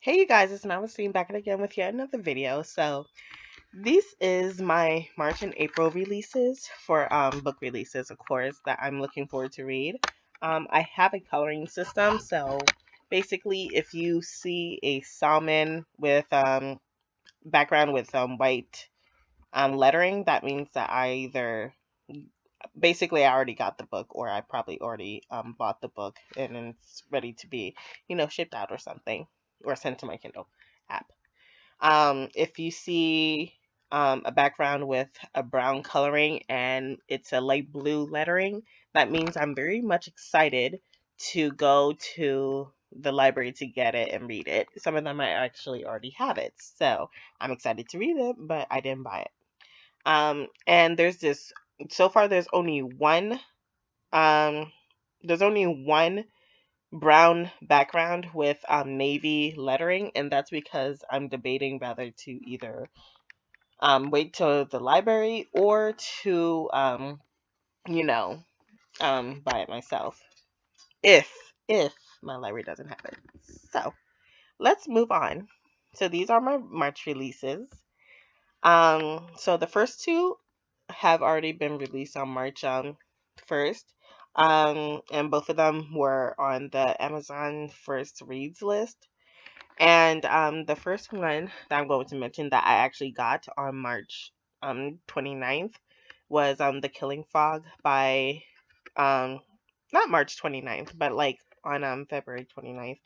Hey you guys, it's Namaste back again with yet another video. So this is my March and April releases for book releases, of course, that I'm looking forward to read. I have a coloring system, so basically if you see a salmon with background with white lettering, that means that I either basically I already got the book or I probably already bought the book and it's ready to be, shipped out or something or sent to my Kindle app. If you see a background with a brown coloring and it's a light blue lettering, that means I'm very much excited to go to the library to get it and read it. Some of them I actually already have it, so I'm excited to read it, but I didn't buy it. And so far um, there's only one brown background with navy lettering, and that's because I'm debating whether to either wait till the library or to you know, buy it myself if if my library doesn't have it. So let's move on. So these are my March releases. So the first two have already been released on March 1st. And both of them were on the Amazon First Reads list. And the first one that I'm going to mention that I actually got on March 29th was The Killing Fog by um not March 29th, but like on February 29th.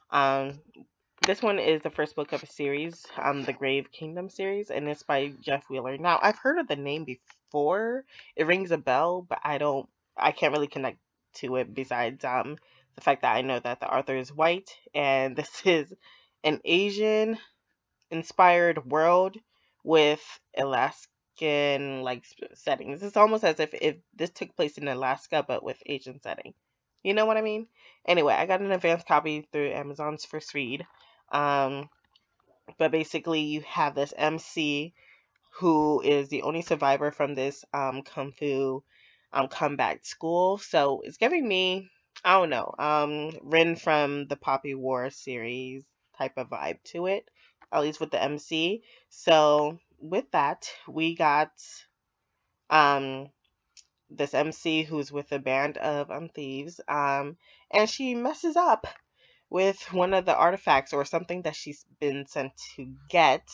Um this one is the first book of a series, the Grave Kingdom series, and it's by Jeff Wheeler. Now, I've heard of the name before. It rings a bell, but I can't really connect to it besides the fact that I know that the author is white and this is an Asian inspired world with Alaskan like settings. It's almost as if this took place in Alaska but with Asian setting. You know what I mean? Anyway, I got an advanced copy through Amazon's First Read. Um, but basically, you have this MC who is the only survivor from this kung fu combat school. So it's giving me, I don't know, Rin from the Poppy War series type of vibe to it, at least with the MC. So with that, we got um this MC who's with a band of thieves, and she messes up with one of the artifacts or something that she's been sent to get,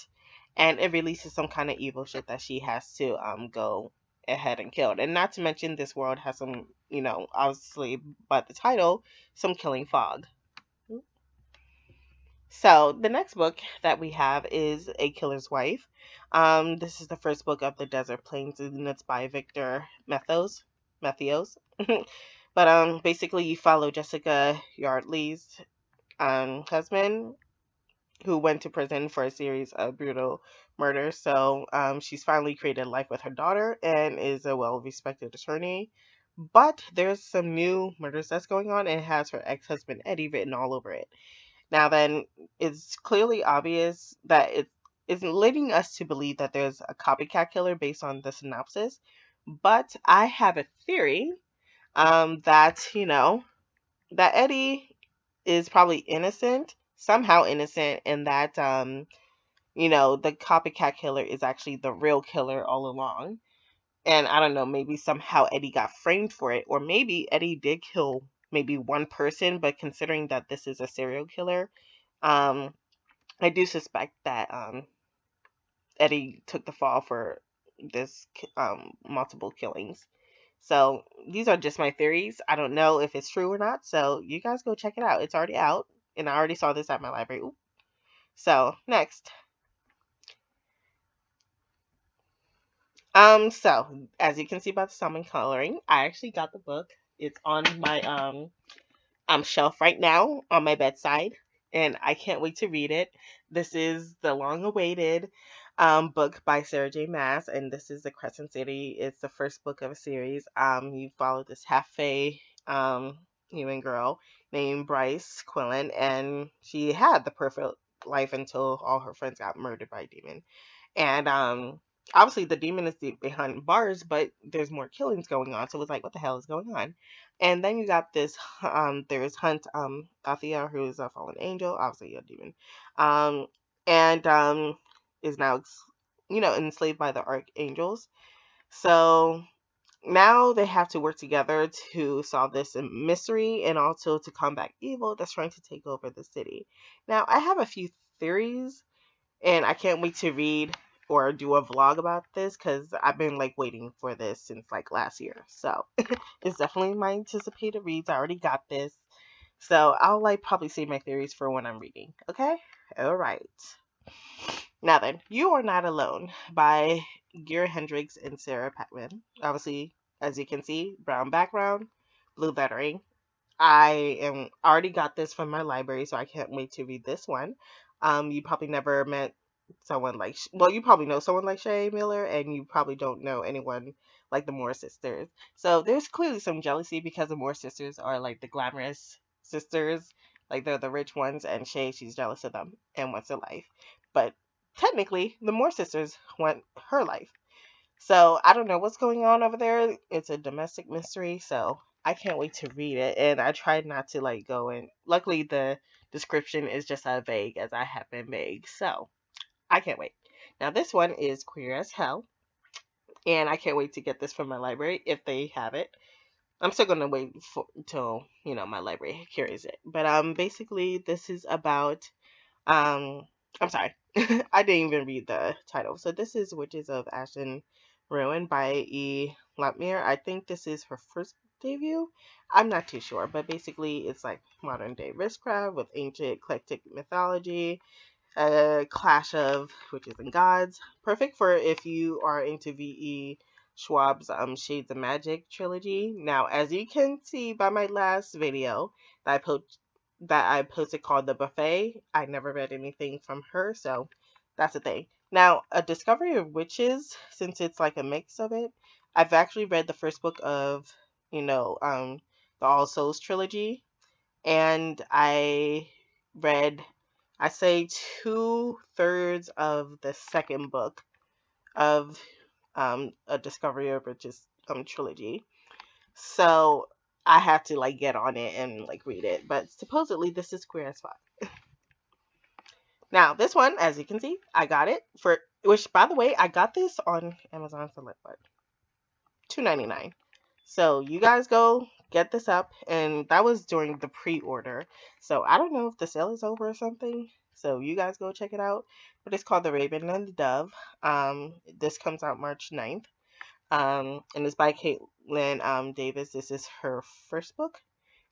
and it releases some kind of evil shit that she has to go ahead and kill. And not to mention, this world has some, obviously by the title, some killing fog. So the next book that we have is A Killer's Wife. This is the first book of the Desert Plains, and it's by Victor Mathios. But basically, you follow Jessica Yardley's husband, who went to prison for a series of brutal murders. So she's finally created a life with her daughter and is a well-respected attorney. But there's some new murders that's going on, and it has her ex-husband Eddie written all over it. Now then, it's clearly obvious that it is leading us to believe that there's a copycat killer based on the synopsis. But I have a theory that, that Eddie is probably innocent, somehow innocent, and that, the copycat killer is actually the real killer all along. And I don't know, maybe somehow Eddie got framed for it, or maybe Eddie did kill maybe one person, but considering that this is a serial killer, um, I do suspect that Eddie took the fall for this multiple killings. So these are just my theories. I don't know if it's true or not. So you guys go check it out. It's already out, and I already saw this at my library. Ooh. So next, so as you can see by the salmon coloring, I actually got the book. It's on my shelf right now on my bedside, and I can't wait to read it. This is the long-awaited book by Sarah J. Maas, and this is the Crescent City. It's the first book of a series. You follow this half-fae human girl named Bryce Quillen, and she had the perfect life until all her friends got murdered by a demon. And obviously the demon is behind bars, but there's more killings going on. So it's like, what the hell is going on? And then you got this, there's Hunt, Althea, who is a fallen angel, obviously a demon, um, and is now, enslaved by the archangels. So now they have to work together to solve this mystery and also to combat evil that's trying to take over the city. Now, I have a few theories and I can't wait to read or do a vlog about this because I've been like waiting for this since like last year. So it's definitely my anticipated reads. I already got this. So I'll like probably save my theories for when I'm reading. Okay? All right. Now then, You Are Not Alone by Gira Hendricks and Sarah Patman. Obviously, as you can see, brown background, blue lettering. I am already got this from my library, so I can't wait to read this one. You probably never met someone like, well, you probably know someone like Shay Miller, and you probably don't know anyone like the Moore sisters. So there's clearly some jealousy because the Moore sisters are like the glamorous sisters, like they're the rich ones, and Shay, she's jealous of them and wants a life. But technically, the Moore sisters want her life. So I don't know what's going on over there. It's a domestic mystery, so I can't wait to read it. And I tried not to like go in. Luckily, the description is just as vague as I have been vague, so I can't wait. Now this one is queer as hell, and I can't wait to get this from my library if they have it. I'm still gonna wait for until my library carries it. But basically this is about I'm sorry. I didn't even read the title. So this is Witches of Ashen Ruin by E. Latmere. I think this is her first debut. I'm not too sure, but basically it's like modern day witchcraft with ancient eclectic mythology, a clash of witches and gods. Perfect for if you are into V.E. Schwab's Shades of Magic trilogy. Now, as you can see by my last video that I posted called The Buffet, I never read anything from her, so that's the thing. Now, A Discovery of Witches, since it's like a mix of it, I've actually read the first book of, the All Souls trilogy, and read I say 2/3 of the second book of A Discovery of Riches trilogy. So I have to like get on it and like read it. But supposedly this is queer as fuck. Now this one, as you can see, I got it for which by the way, I got this on Amazon for like what? $2.99. So you guys go get this up, and that was during the pre-order. So I don't know if the sale is over or something. So you guys go check it out. But it's called The Raven and the Dove. This comes out March 9th. And it's by Caitlin Davis. This is her first book.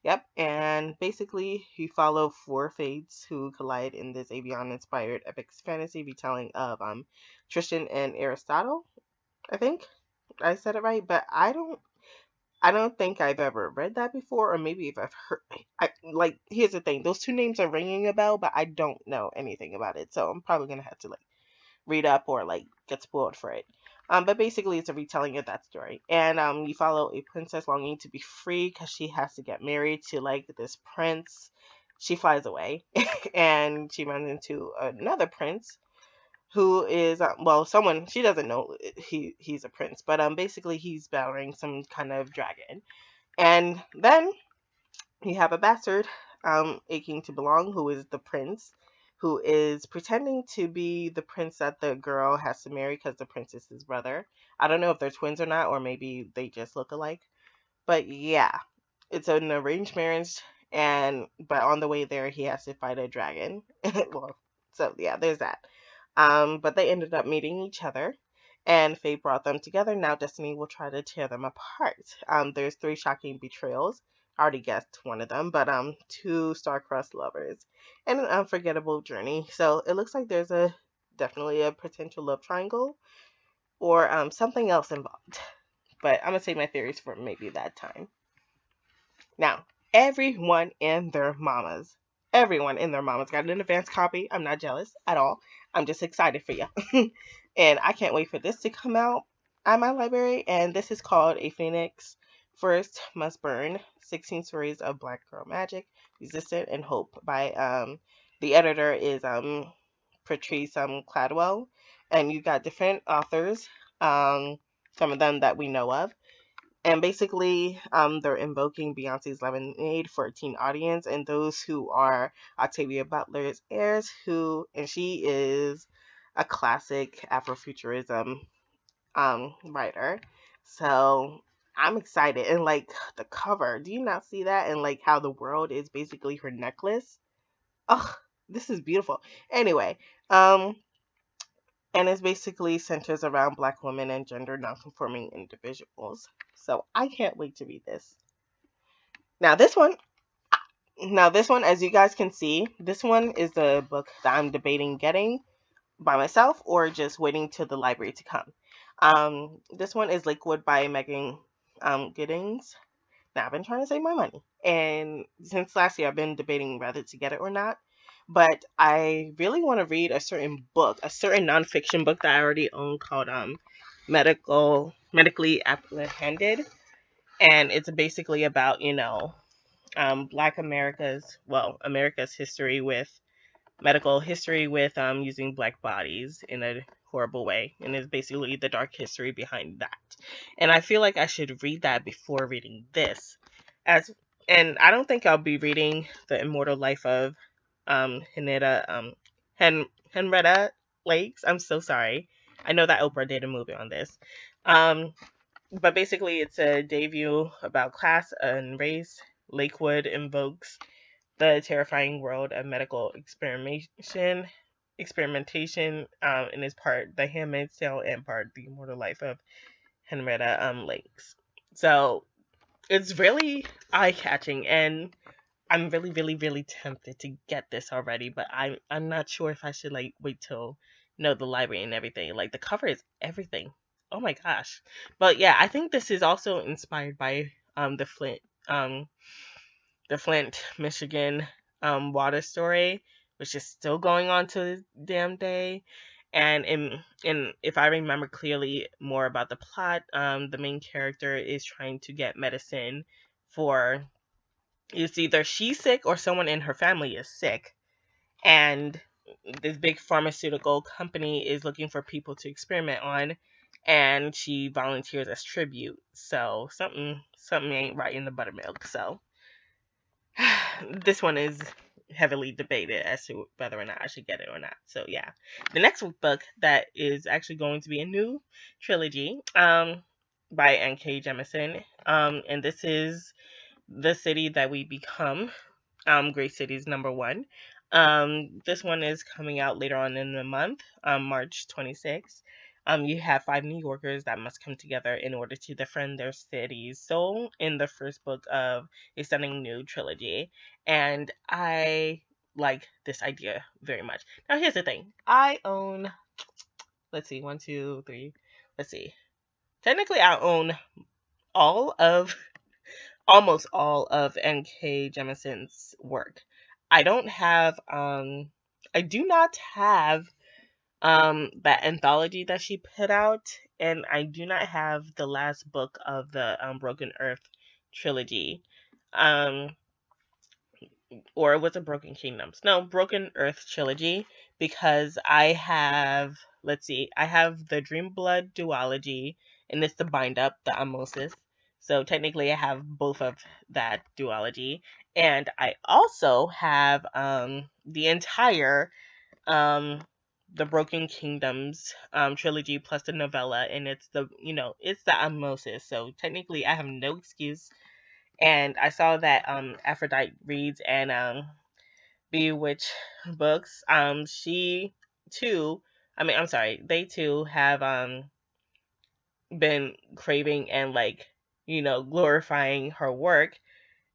Yep, and basically you follow four fates who collide in this Avion-inspired epic fantasy retelling of Tristan and Aristotle. I think I said it right, but I don't think I've ever read that before, or maybe if I've heard. Like, here's the thing: those two names are ringing a bell, but I don't know anything about it, so I'm probably gonna have to like read up or like get spoiled for it. But basically, it's a retelling of that story, and you follow a princess longing to be free because she has to get married to like this prince. She flies away, and she runs into another prince who is well, someone she doesn't know he's a prince, but basically he's battling some kind of dragon. And then you have a bastard, aching to belong, who is the prince, who is pretending to be the prince that the girl has to marry because the prince is his brother. I don't know if they're twins or not, or maybe they just look alike. But yeah, it's an arranged marriage, and but on the way there, he has to fight a dragon. Well, so yeah, there's that. But they ended up meeting each other, and fate brought them together. Now destiny will try to tear them apart. There's three shocking betrayals. I already guessed one of them, but two star-crossed lovers and an unforgettable journey. So it looks like there's a definitely a potential love triangle or something else involved. But I'm gonna save my theories for maybe that time. Now, everyone and their mamas got an advance copy. I'm not jealous at all. I'm just excited for you. And I can't wait for this to come out at my library. And this is called A Phoenix First Must Burn, 16 Stories of Black Girl Magic, Resistance, and Hope by, the editor is Patrice Cladwell. and you got different authors, um, some of them that we know of. And basically, they're invoking Beyonce's Lemonade for a teen audience, and those who are Octavia Butler's heirs, and she is a classic Afrofuturism writer. So I'm excited, and like the cover, do you not see that? And like how the world is basically her necklace. Oh, this is beautiful. Anyway, um, and it's basically centers around Black women and gender nonconforming individuals. So I can't wait to read this. Now this one, as you guys can see, this one is the book that I'm debating getting by myself or just waiting till the library to come. This one is Lakewood by Megan Giddings. Now I've been trying to save my money, and since last year I've been debating whether to get it or not. But I really want to read a certain book, a certain nonfiction book that I already own called Medically Apprehended, and it's basically about Black America's history with medical history with using Black bodies in a horrible way, and it's basically the dark history behind that. And I feel like I should read that before reading this, as and I don't think I'll be reading the immortal life of Henrietta Henrietta Lakes. I'm so sorry. I know that Oprah did a movie on this. Um, but basically, it's a debut about class and race. Lakewood invokes the terrifying world of medical experimentation, and is part The Handmaid's Tale and part The Immortal Life of Henrietta Lakes. So it's really eye catching, and I'm really, really, really tempted to get this already, but I'm not sure if I should like wait till the library and everything. Like the cover is everything. Oh my gosh. But yeah, I think this is also inspired by um the Flint, Michigan water story, which is still going on to this damn day. And if I remember clearly more about the plot, the main character is trying to get medicine for it's either she's sick or someone in her family is sick, and this big pharmaceutical company is looking for people to experiment on, and she volunteers as tribute. So something ain't right in the buttermilk. So this one is heavily debated as to whether or not I should get it or not. So yeah, the next book that is actually going to be a new trilogy, by N.K. Jemisin, and this is The City That We Become, Great Cities #1. This one is coming out later on in the month, March 26th. You have 5 New Yorkers that must come together in order to defend their cities. So, in the first book of a stunning new trilogy, and I like this idea very much. Now, here's the thing: I own, let's see, one, two, three, let's see. Technically, I own all of almost all of N.K. Jemisin's work. I don't have I do not have that anthology that she put out, and I do not have the last book of the Broken Earth trilogy. Um or was it Broken Kingdoms? No, Broken Earth trilogy, because I have, let's see, I have the Dream Blood duology, and it's the bind up, the osmosis. So technically, I have both of that duology, and I also have the entire um the Broken Kingdoms trilogy plus the novella, and it's it's the osmosis. So technically, I have no excuse, and I saw that Aphrodite Reads and Bewitch books. She too, I'm sorry, they too have been craving and like glorifying her work,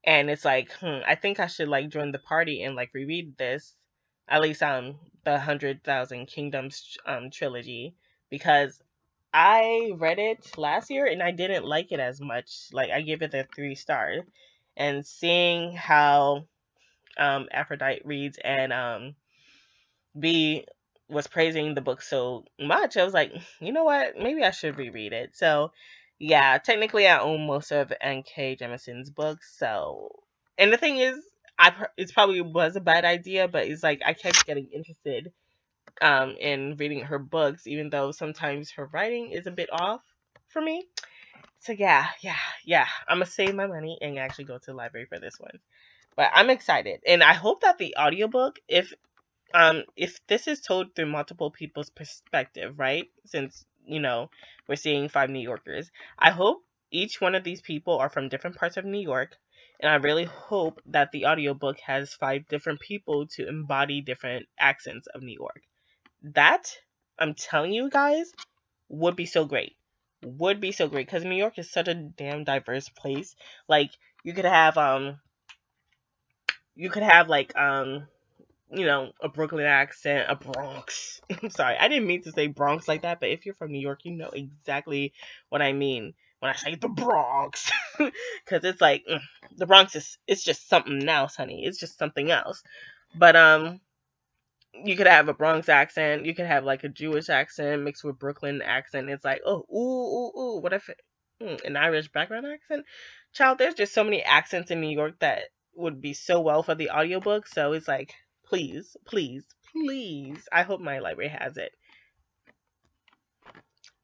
and it's like I think I should like join the party and like reread this, at least the 100,000 Kingdoms trilogy, because I read it last year and I didn't like it as much. Like I gave it a 3 star, and seeing how Aphrodite Reads and B was praising the book so much, I was like, you know what? Maybe I should reread it. So yeah, technically I own most of N.K. Jemisin's books. So, and the thing is, it probably was a bad idea, but it's like I kept getting interested in reading her books, even though sometimes her writing is a bit off for me. So yeah. I'm gonna save my money and actually go to the library for this one. But I'm excited, and I hope that the audiobook, if this is told through multiple people's perspective, right? Since we're seeing 5 New Yorkers, I hope each one of these people are from different parts of New York, and I really hope that the audiobook has 5 different people to embody different accents of New York. That, I'm telling you guys, would be so great. Would be so great because New York is such a damn diverse place. Like you could have like a Brooklyn accent, a Bronx. I'm sorry, I didn't mean to say Bronx like that, but if you're from New York, you know exactly what I mean when I say the Bronx. Because it's like the Bronx it's just something else, honey. It's just something else. But you could have a Bronx accent, you could have like a Jewish accent mixed with Brooklyn accent. It's like, oh, ooh, what if an Irish background accent? Child, there's just so many accents in New York that would be so well for the audiobook. So it's like, please, please, please. I hope my library has it.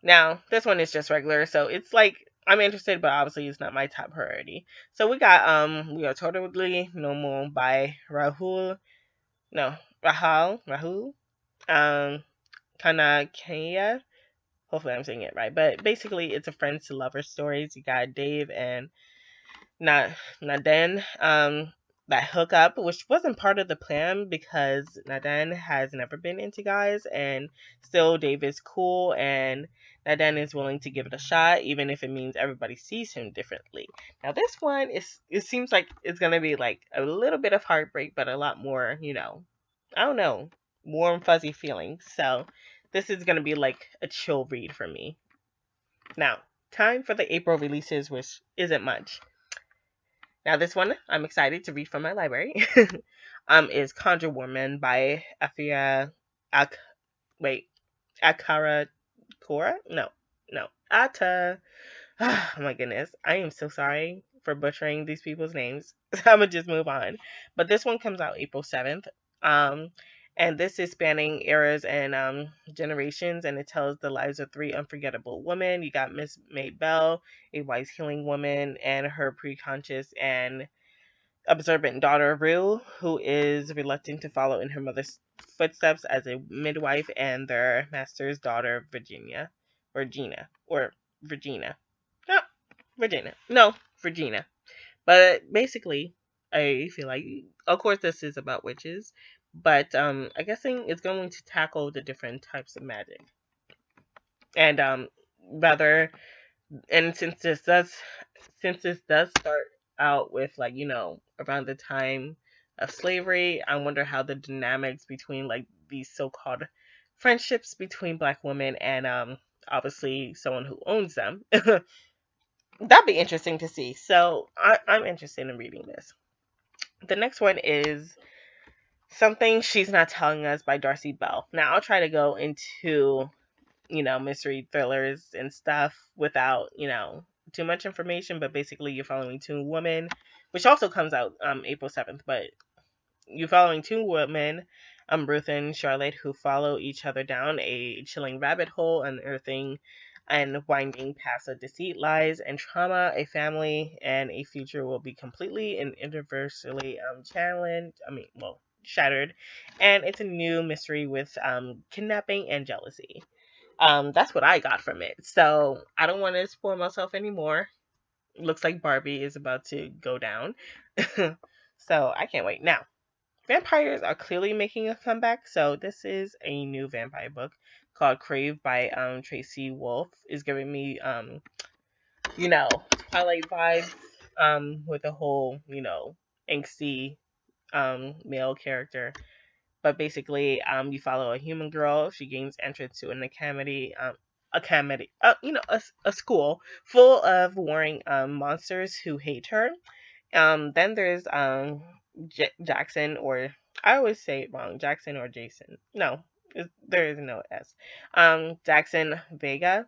Now, this one is just regular, so it's like I'm interested, but obviously it's not my top priority. So we are Totally Normal by Rahul. No, Rahul. Um, Kanakaya. Hopefully I'm saying it right. But basically it's a friends to lovers stories. You got Dave and Naden that hook up, which wasn't part of the plan because Naden has never been into guys, and still Dave is cool and Naden is willing to give it a shot, even if it means everybody sees him differently. Now this one it seems like it's gonna be like a little bit of heartbreak, but a lot more, I don't know, warm fuzzy feelings. So this is gonna be like a chill read for me. Now, time for the April releases, which isn't much. Now, this one I'm excited to read from my library. Is Contra Woman by Afia Ak wait Akara Kora? No. Ata. Oh my goodness. I am so sorry for butchering these people's names. I'm gonna just move on. But this one comes out April 7th. Um and this is spanning eras and generations, and it tells the lives of 3 unforgettable women. You got Miss May Bell, a wise healing woman, and her preconscious and observant daughter Rue, who is reluctant to follow in her mother's footsteps as a midwife, and their master's daughter Virginia. No, Virginia. No, Virginia. But basically, I feel like, of course, this is about witches, but I guessing it's going to tackle the different types of magic, and rather, and since this does start out with like around the time of slavery, I wonder how the dynamics between like these so-called friendships between black women and obviously someone who owns them. That'd be interesting to see. So I'm interested in reading this. The next one is Something She's Not Telling Us by Darcy Bell. Now I'll try to go into mystery thrillers and stuff without too much information, but basically you're following 2 women, which also comes out April 7th, but you're following 2 women, Ruth and Charlotte, who follow each other down a chilling rabbit hole, unearthing and winding past of deceit, lies, and trauma. A family and a future will be completely and universally challenged. Shattered, and it's a new mystery with kidnapping and jealousy. That's what I got from it. So I don't want to spoil myself anymore. Looks like Barbie is about to go down. So I can't wait. Now, vampires are clearly making a comeback. So this is a new vampire book called Crave by Tracy Wolf. Is giving me Twilight vibes with a whole angsty male character. But basically, you follow a human girl. She gains entrance to an a school full of warring monsters who hate her. Then there's Jackson, or I always say it wrong, Jackson or Jason. No, there is no S. Jackson Vega,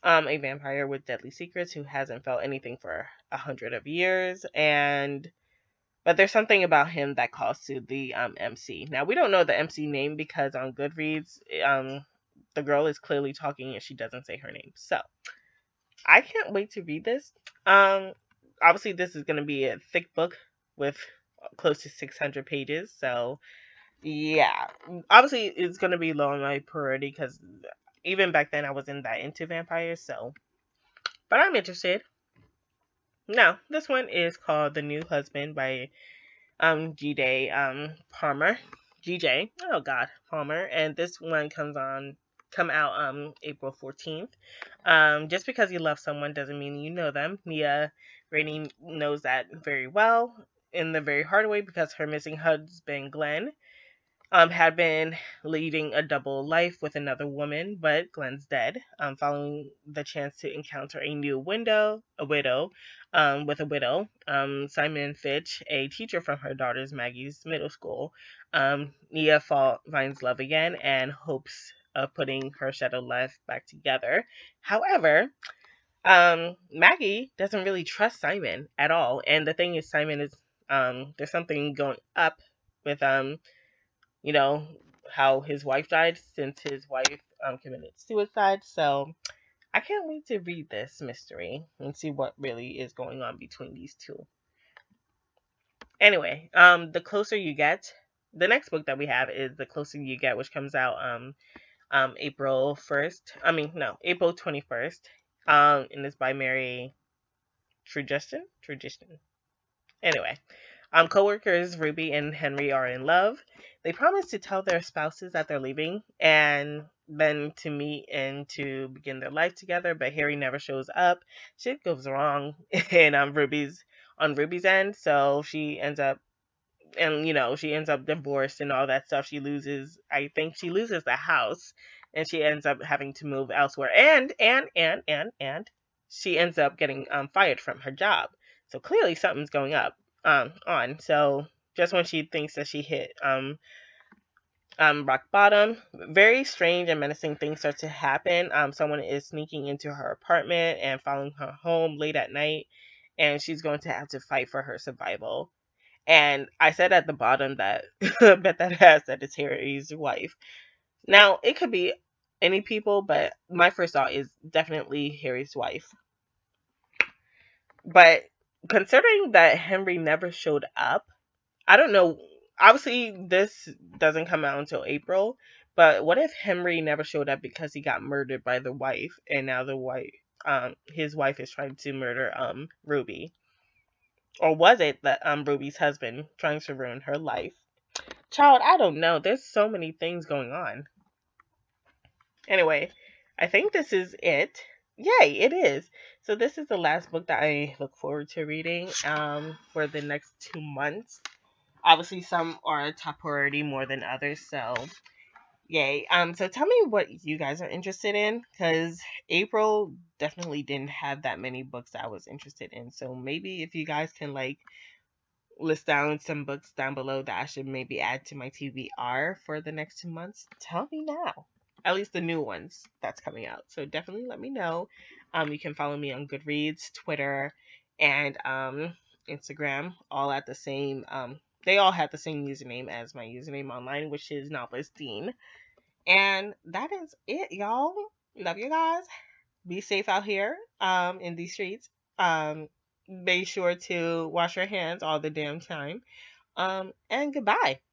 a vampire with deadly secrets who hasn't felt anything for 100 of years, and But there's something about him that calls to the MC. Now we don't know the MC name because on Goodreads, the girl is clearly talking and she doesn't say her name. So I can't wait to read this. Um, Obviously this is going to be a thick book with close to 600 pages. So yeah, obviously it's going to be low on my priority because even back then I wasn't that into vampires. So, but I'm interested. Now this one is called The New Husband by GJ Palmer. GJ. Oh God, Palmer. And this one come out April 14th. Just because you love someone doesn't mean you know them. Mia Rainey knows that very well in the very hard way because her missing husband Glenn had been leading a double life with another woman, but Glenn's dead. Following the chance to encounter a widow, with a widow, Simon Fitch, a teacher from her daughter's Maggie's middle school, Nia finds love again and hopes of putting her shattered life back together. However, Maggie doesn't really trust Simon at all, and the thing is, Simon is there's something going up with you know, how his wife died since his wife committed suicide. So I can't wait to read this mystery and see what really is going on between these two. Anyway, the closer you get, the next book that we have is The Closer You Get, which comes out April 1st. I mean, no, April 21st. And it's by Mary Trugiston. Anyway, co-workers Ruby and Henry are in love. They promise to tell their spouses that they're leaving and then to meet and to begin their life together, but Harry never shows up. Shit goes wrong in Ruby's end, so she ends up divorced and all that stuff. I think she loses the house and she ends up having to move elsewhere. And she ends up getting fired from her job. So clearly something's going on. So just when she thinks that she hit rock bottom, very strange and menacing things start to happen. Someone is sneaking into her apartment and following her home late at night, and she's going to have to fight for her survival. And I said at the bottom that bet that ass that it's Harry's wife. Now it could be any people, but my first thought is definitely Harry's wife. But considering that Henry never showed up, I don't know. Obviously, this doesn't come out until April. But what if Henry never showed up because he got murdered by the wife, and now his wife is trying to murder Ruby? Or was it that Ruby's husband trying to ruin her life? Child, I don't know. There's so many things going on. Anyway, I think this is it. Yay, it is. So this is the last book that I look forward to reading for the next 2 months. Obviously, some are top priority more than others, so yay. So tell me what you guys are interested in, because April definitely didn't have that many books I was interested in. So maybe if you guys can list down some books down below that I should maybe add to my TBR for the next 2 months, tell me now. At least the new ones that's coming out. So definitely let me know. You can follow me on Goodreads, Twitter, and Instagram, all at the same. They all have the same username as my username online, which is Novelist Dean. And that is it, y'all. Love you guys. Be safe out here in these streets. Be sure to wash your hands all the damn time. And goodbye.